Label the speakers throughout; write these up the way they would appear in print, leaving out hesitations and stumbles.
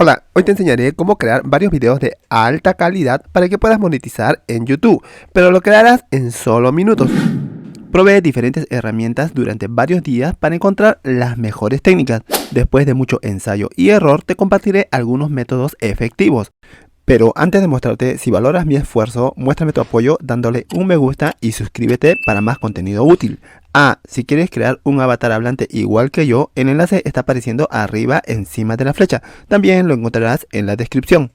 Speaker 1: Hola, hoy te enseñaré cómo crear varios videos de alta calidad para que puedas monetizar en YouTube, pero lo crearás en solo minutos. Probé diferentes herramientas durante varios días para encontrar las mejores técnicas. Después de mucho ensayo y error, te compartiré algunos métodos efectivos. Pero antes de mostrarte si valoras mi esfuerzo, muéstrame tu apoyo dándole un me gusta y suscríbete para más contenido útil. Si quieres crear un avatar hablante igual que yo, el enlace está apareciendo arriba encima de la flecha. También lo encontrarás en la descripción.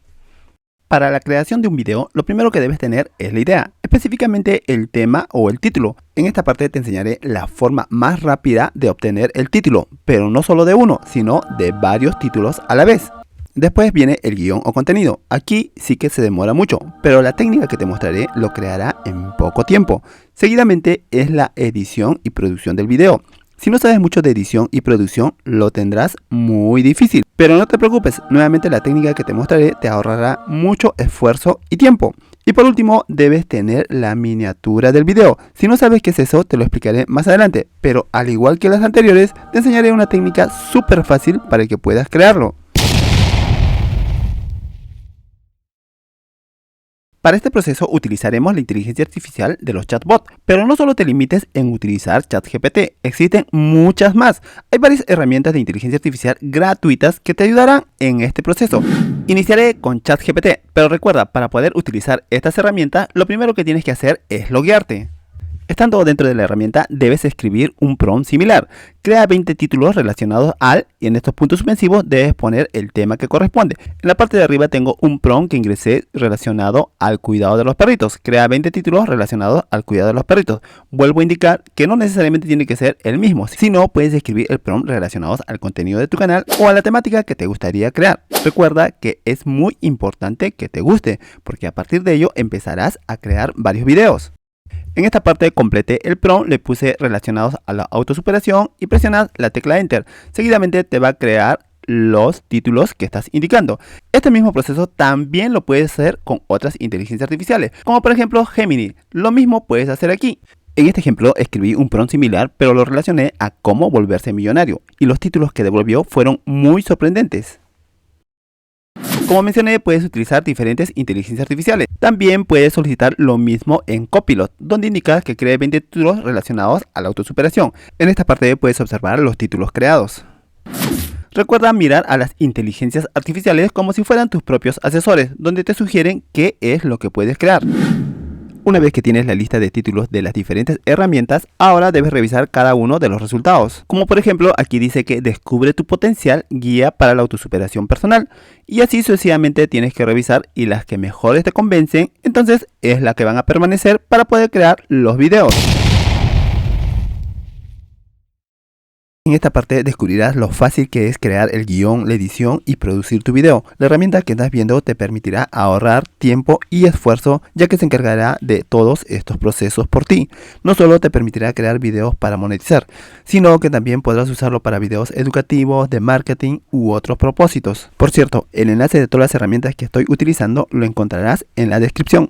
Speaker 1: Para la creación de un video, lo primero que debes tener es la idea, específicamente el tema o el título. En esta parte te enseñaré la forma más rápida de obtener el título, pero no solo de uno, sino de varios títulos a la vez. Después viene el guión o contenido. Aquí sí que se demora mucho, pero la técnica que te mostraré lo creará en poco tiempo. Seguidamente es la edición y producción del video. Si no sabes mucho de edición y producción, lo tendrás muy difícil. Pero no te preocupes, nuevamente la técnica que te mostraré te ahorrará mucho esfuerzo y tiempo. Y por último, debes tener la miniatura del video. Si no sabes qué es eso, te lo explicaré más adelante. Pero al igual que las anteriores, te enseñaré una técnica súper fácil para que puedas crearlo. Para este proceso utilizaremos la inteligencia artificial de los chatbots, pero no solo te limites en utilizar ChatGPT, existen muchas más. Hay varias herramientas de inteligencia artificial gratuitas que te ayudarán en este proceso. Iniciaré con ChatGPT, pero recuerda, para poder utilizar estas herramientas, lo primero que tienes que hacer es loguearte. Estando dentro de la herramienta, debes escribir un prompt similar. Crea 20 títulos relacionados al, y en estos puntos suspensivos debes poner el tema que corresponde. En la parte de arriba tengo un prompt que ingresé relacionado al cuidado de los perritos. Crea 20 títulos relacionados al cuidado de los perritos. Vuelvo a indicar que no necesariamente tiene que ser el mismo, sino puedes escribir el prompt relacionado al contenido de tu canal o a la temática que te gustaría crear. Recuerda que es muy importante que te guste, porque a partir de ello empezarás a crear varios videos. En esta parte completé el prompt, le puse relacionados a la autosuperación y presionas la tecla Enter. Seguidamente te va a crear los títulos que estás indicando. Este mismo proceso también lo puedes hacer con otras inteligencias artificiales, como por ejemplo Gemini. Lo mismo puedes hacer aquí. En este ejemplo escribí un prompt similar, pero lo relacioné a cómo volverse millonario, y los títulos que devolvió fueron muy sorprendentes. Como mencioné, puedes utilizar diferentes inteligencias artificiales. También puedes solicitar lo mismo en Copilot, donde indicas que cree 20 títulos relacionados a la autosuperación. En esta parte puedes observar los títulos creados. Recuerda mirar a las inteligencias artificiales como si fueran tus propios asesores, donde te sugieren qué es lo que puedes crear. Una vez que tienes la lista de títulos de las diferentes herramientas, ahora debes revisar cada uno de los resultados. Como por ejemplo, aquí dice que descubre tu potencial, guía para la autosuperación personal. Y así sucesivamente tienes que revisar, y las que mejores te convencen, entonces es la que van a permanecer para poder crear los videos. En esta parte descubrirás lo fácil que es crear el guión, la edición y producir tu video. La herramienta que estás viendo te permitirá ahorrar tiempo y esfuerzo, ya que se encargará de todos estos procesos por ti. No solo te permitirá crear videos para monetizar, sino que también podrás usarlo para videos educativos, de marketing u otros propósitos. Por cierto, el enlace de todas las herramientas que estoy utilizando lo encontrarás en la descripción.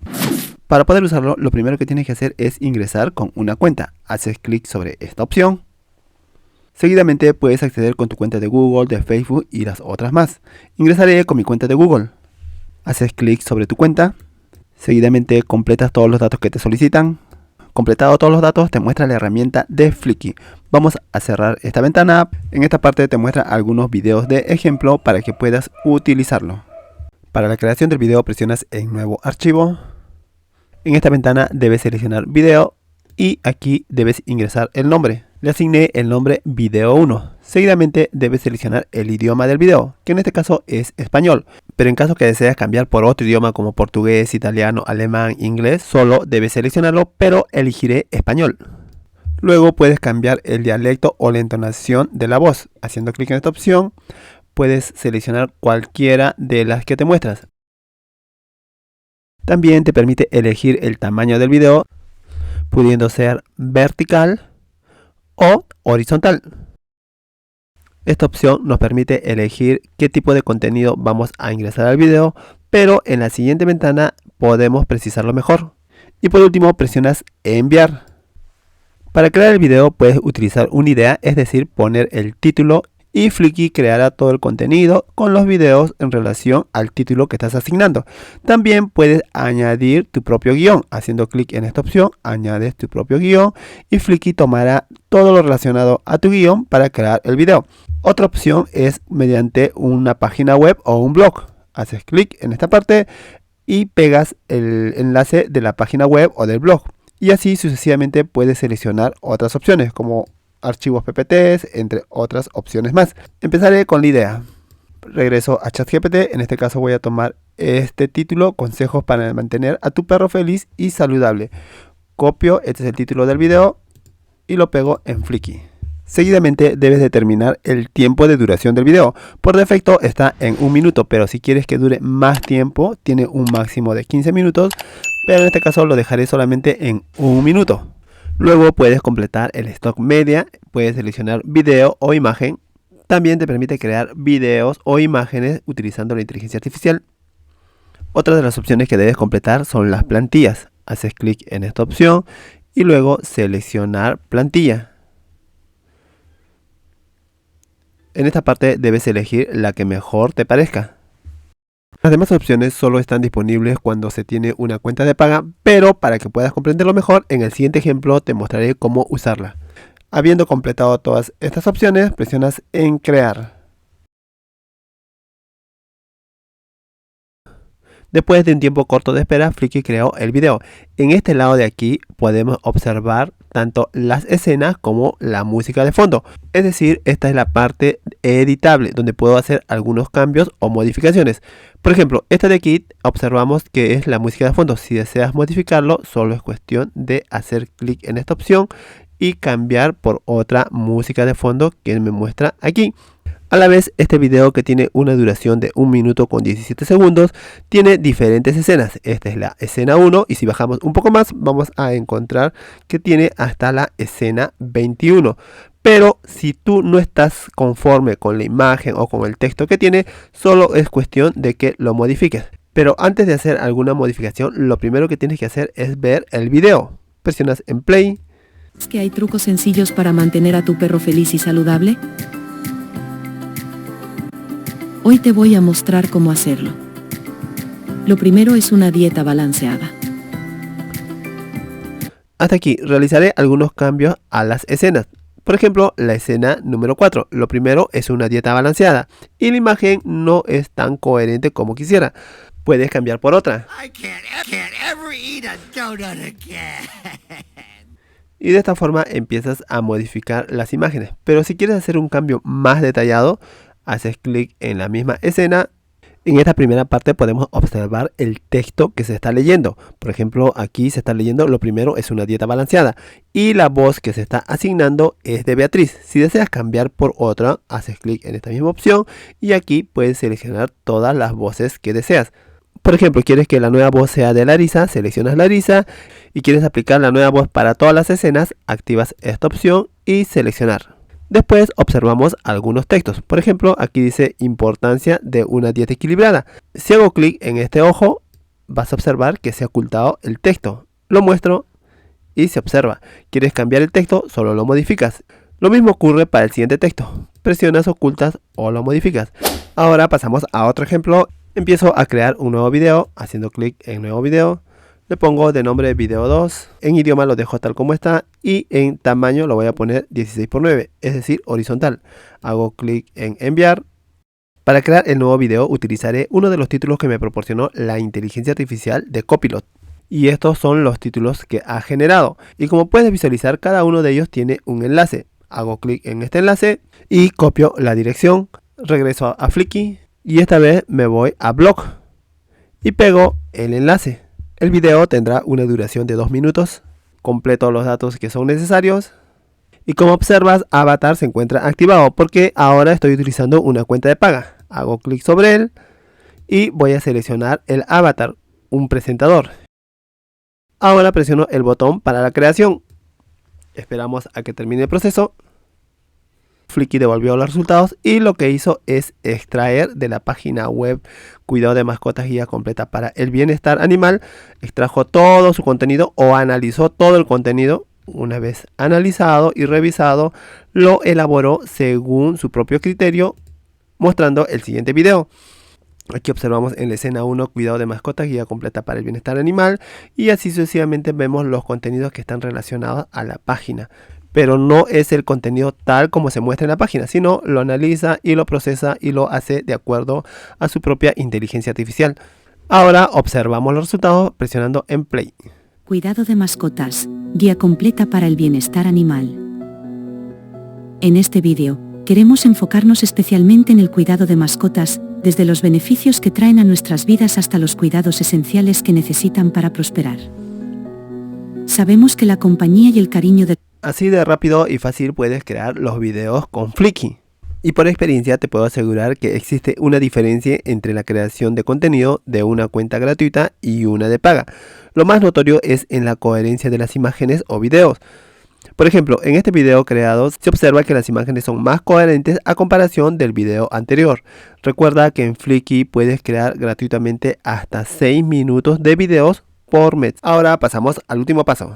Speaker 1: Para poder usarlo, lo primero que tienes que hacer es ingresar con una cuenta. Haces clic sobre esta opción. Seguidamente puedes acceder con tu cuenta de Google, de Facebook y las otras más. Ingresaré con mi cuenta de Google. Haces clic sobre tu cuenta. Seguidamente completas todos los datos que te solicitan. Completado todos los datos, te muestra la herramienta de Flicky. Vamos a cerrar esta ventana. En esta parte te muestra algunos videos de ejemplo para que puedas utilizarlo. Para la creación del video presionas en Nuevo archivo. En esta ventana debes seleccionar video y aquí debes ingresar el nombre. Le asigné el nombre Video 1. Seguidamente debes seleccionar el idioma del video, que en este caso es español. Pero en caso que deseas cambiar por otro idioma como portugués, italiano, alemán, inglés, solo debes seleccionarlo, pero elegiré español. Luego puedes cambiar el dialecto o la entonación de la voz. Haciendo clic en esta opción, puedes seleccionar cualquiera de las que te muestras. También te permite elegir el tamaño del video, pudiendo ser vertical o horizontal. Esta opción nos permite elegir qué tipo de contenido vamos a ingresar al video, pero en la siguiente ventana podemos precisarlo mejor. Y por último presionas enviar. Para crear el video puedes utilizar una idea, es decir, poner el título y Flickr creará todo el contenido con los videos en relación al título que estás asignando. También puedes añadir tu propio guión. Haciendo clic en esta opción, añades tu propio guión y Flickr tomará todo lo relacionado a tu guión para crear el video. Otra opción es mediante una página web o un blog. Haces clic en esta parte y pegas el enlace de la página web o del blog. Y así sucesivamente puedes seleccionar otras opciones como archivos PPTs, entre otras opciones más. Empezaré con la idea. Regreso a ChatGPT. En este caso voy a tomar este título: consejos para mantener a tu perro feliz y saludable. Copio, este es el título del video, y lo pego en Flickr. Seguidamente debes determinar el tiempo de duración del video. Por defecto está en 1 minuto, pero si quieres que dure más tiempo, tiene un máximo de 15 minutos, pero en este caso lo dejaré solamente en 1 minuto. Luego puedes completar el stock media, puedes seleccionar video o imagen. También te permite crear videos o imágenes utilizando la inteligencia artificial. Otra de las opciones que debes completar son las plantillas. Haces clic en esta opción y luego seleccionar plantilla. En esta parte debes elegir la que mejor te parezca. Las demás opciones solo están disponibles cuando se tiene una cuenta de paga, pero para que puedas comprenderlo mejor, en el siguiente ejemplo te mostraré cómo usarla. Habiendo completado todas estas opciones, presionas en crear. Después de un tiempo corto de espera, Flickr creó el video. En este lado de aquí podemos observar tanto las escenas como la música de fondo. Es decir, esta es la parte editable, donde puedo hacer algunos cambios o modificaciones. Por ejemplo, esta de aquí observamos que es la música de fondo. Si deseas modificarlo, solo es cuestión de hacer clic en esta opción y cambiar por otra música de fondo que me muestra aquí. A la vez, este video, que tiene una duración de 1 minuto con 17 segundos, tiene diferentes escenas. Esta es la escena 1 y si bajamos un poco más vamos a encontrar que tiene hasta la escena 21. Pero si tú no estás conforme con la imagen o con el texto que tiene, solo es cuestión de que lo modifiques. Pero antes de hacer alguna modificación, lo primero que tienes que hacer es ver el video. Presionas en play.
Speaker 2: ¿Es que hay trucos sencillos para mantener a tu perro feliz y saludable? Hoy te voy a mostrar cómo hacerlo. Lo primero es una dieta balanceada.
Speaker 1: Hasta aquí realizaré algunos cambios a las escenas. Por ejemplo, la escena número 4. Lo primero es una dieta balanceada y la imagen no es tan coherente como quisiera. Puedes cambiar por otra. Y de esta forma empiezas a modificar las imágenes. Pero si quieres hacer un cambio más detallado, haces clic en la misma escena. En esta primera parte podemos observar el texto que se está leyendo. Por ejemplo, aquí se está leyendo: lo primero es una dieta balanceada, y la voz que se está asignando es de Beatriz. Si deseas cambiar por otra, haces clic en esta misma opción y aquí puedes seleccionar todas las voces que deseas. Por ejemplo, quieres que la nueva voz sea de Larisa, seleccionas Larisa, y quieres aplicar la nueva voz para todas las escenas, activas esta opción y seleccionar. Después observamos algunos textos. Por ejemplo, aquí dice importancia de una dieta equilibrada. Si hago clic en este ojo, vas a observar que se ha ocultado el texto. Lo muestro y se observa. ¿Quieres cambiar el texto? Solo lo modificas. Lo mismo ocurre para el siguiente texto. Presionas, ocultas o lo modificas. Ahora pasamos a otro ejemplo. Empiezo a crear un nuevo video haciendo clic en nuevo video. Le pongo de nombre video 2, en idioma lo dejo tal como está y en tamaño lo voy a poner 16:9, es decir, horizontal. Hago clic en enviar. Para crear el nuevo video utilizaré uno de los títulos que me proporcionó la inteligencia artificial de Copilot. Y estos son los títulos que ha generado. Y como puedes visualizar, cada uno de ellos tiene un enlace. Hago clic en este enlace y copio la dirección. Regreso a Flickr y esta vez me voy a blog y pego el enlace. El video tendrá una duración de 2 minutos. Completo los datos que son necesarios. Y como observas, Avatar se encuentra activado porque ahora estoy utilizando una cuenta de paga. Hago clic sobre él y voy a seleccionar el avatar, un presentador. Ahora presiono el botón para la creación. Esperamos a que termine el proceso. Flickr devolvió los resultados y lo que hizo es extraer de la página web Cuidado de Mascotas, guía completa para el bienestar animal. Extrajo todo su contenido o analizó todo el contenido una vez analizado y revisado, lo elaboró según su propio criterio, mostrando el siguiente video. Aquí observamos en la escena 1, cuidado de mascotas, guía completa para el bienestar animal, y así sucesivamente vemos los contenidos que están relacionados a la página. Pero no es el contenido tal como se muestra en la página, sino lo analiza y lo procesa y lo hace de acuerdo a su propia inteligencia artificial. Ahora observamos los resultados presionando en play.
Speaker 2: Cuidado de mascotas, guía completa para el bienestar animal. En este vídeo, queremos enfocarnos especialmente en el cuidado de mascotas, desde los beneficios que traen a nuestras vidas hasta los cuidados esenciales que necesitan para prosperar. Sabemos que la compañía y el cariño de...
Speaker 1: Así de rápido y fácil puedes crear los videos con Flicky. Y por experiencia te puedo asegurar que existe una diferencia entre la creación de contenido de una cuenta gratuita y una de paga. Lo más notorio es en la coherencia de las imágenes o videos. Por ejemplo, en este video creado se observa que las imágenes son más coherentes a comparación del video anterior. Recuerda que en Flicky puedes crear gratuitamente hasta 6 minutos de videos por mes. Ahora pasamos al último paso.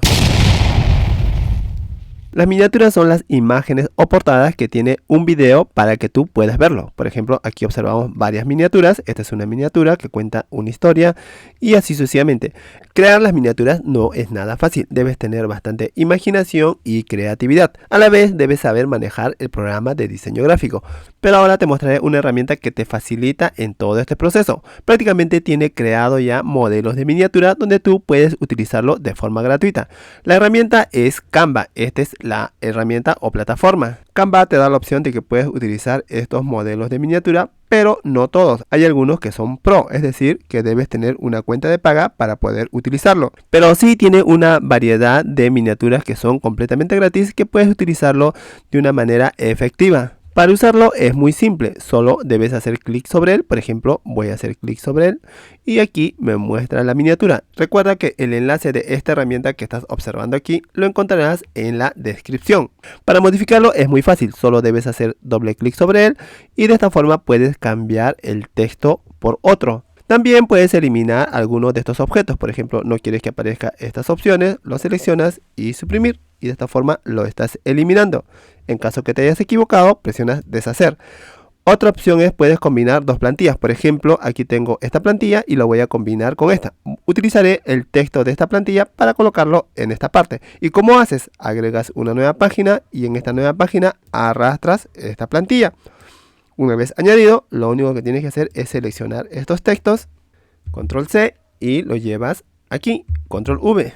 Speaker 1: Las miniaturas son las imágenes o portadas que tiene un video para que tú puedas verlo. Por ejemplo, aquí observamos varias miniaturas. Esta es una miniatura que cuenta una historia y así sucesivamente. Crear las miniaturas no es nada fácil. Debes tener bastante imaginación y creatividad. A la vez debes saber manejar el programa de diseño gráfico. Pero ahora te mostraré una herramienta que te facilita en todo este proceso. Prácticamente tiene creado ya modelos de miniatura donde tú puedes utilizarlo de forma gratuita. La herramienta es Canva. Esta es la herramienta o plataforma. Canva te da la opción de que puedes utilizar estos modelos de miniatura, pero no todos. Hay algunos que son pro, es decir, que debes tener una cuenta de paga para poder utilizarlo. Pero sí tiene una variedad de miniaturas que son completamente gratis que puedes utilizarlo de una manera efectiva. Para usarlo es muy simple, solo debes hacer clic sobre él. Por ejemplo, voy a hacer clic sobre él y aquí me muestra la miniatura. Recuerda que el enlace de esta herramienta que estás observando aquí lo encontrarás en la descripción. Para modificarlo es muy fácil, solo debes hacer doble clic sobre él y de esta forma puedes cambiar el texto por otro. También puedes eliminar algunos de estos objetos. Por ejemplo, no quieres que aparezcan estas opciones, lo seleccionas y suprimir. Y de esta forma lo estás eliminando. En caso que te hayas equivocado, presionas deshacer. Otra opción es puedes combinar dos plantillas. Por ejemplo, aquí tengo esta plantilla y lo voy a combinar con esta. Utilizaré el texto de esta plantilla para colocarlo en esta parte. ¿Y cómo haces? Agregas una nueva página y en esta nueva página arrastras esta plantilla. Una vez añadido, lo único que tienes que hacer es seleccionar estos textos, control C y lo llevas aquí, control V.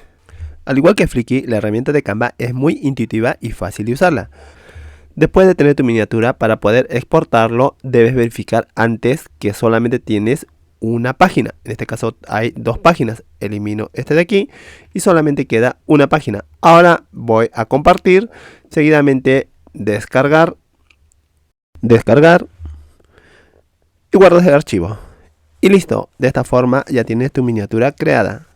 Speaker 1: Al igual que Flicky, la herramienta de Canva es muy intuitiva y fácil de usarla. Después de tener tu miniatura, para poder exportarlo, debes verificar antes que solamente tienes una página. En este caso hay dos páginas. Elimino este de aquí y solamente queda una página. Ahora voy a compartir, seguidamente descargar y guardas el archivo. Y listo, de esta forma ya tienes tu miniatura creada.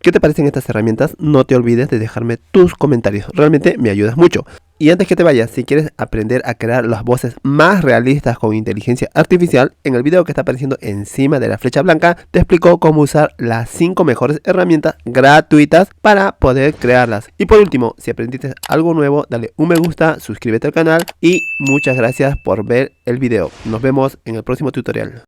Speaker 1: ¿Qué te parecen estas herramientas? No te olvides de dejarme tus comentarios, realmente me ayudas mucho. Y antes que te vayas, si quieres aprender a crear las voces más realistas con inteligencia artificial, en el video que está apareciendo encima de la flecha blanca, te explico cómo usar las 5 mejores herramientas gratuitas para poder crearlas. Y por último, si aprendiste algo nuevo, dale un me gusta, suscríbete al canal y muchas gracias por ver el video. Nos vemos en el próximo tutorial.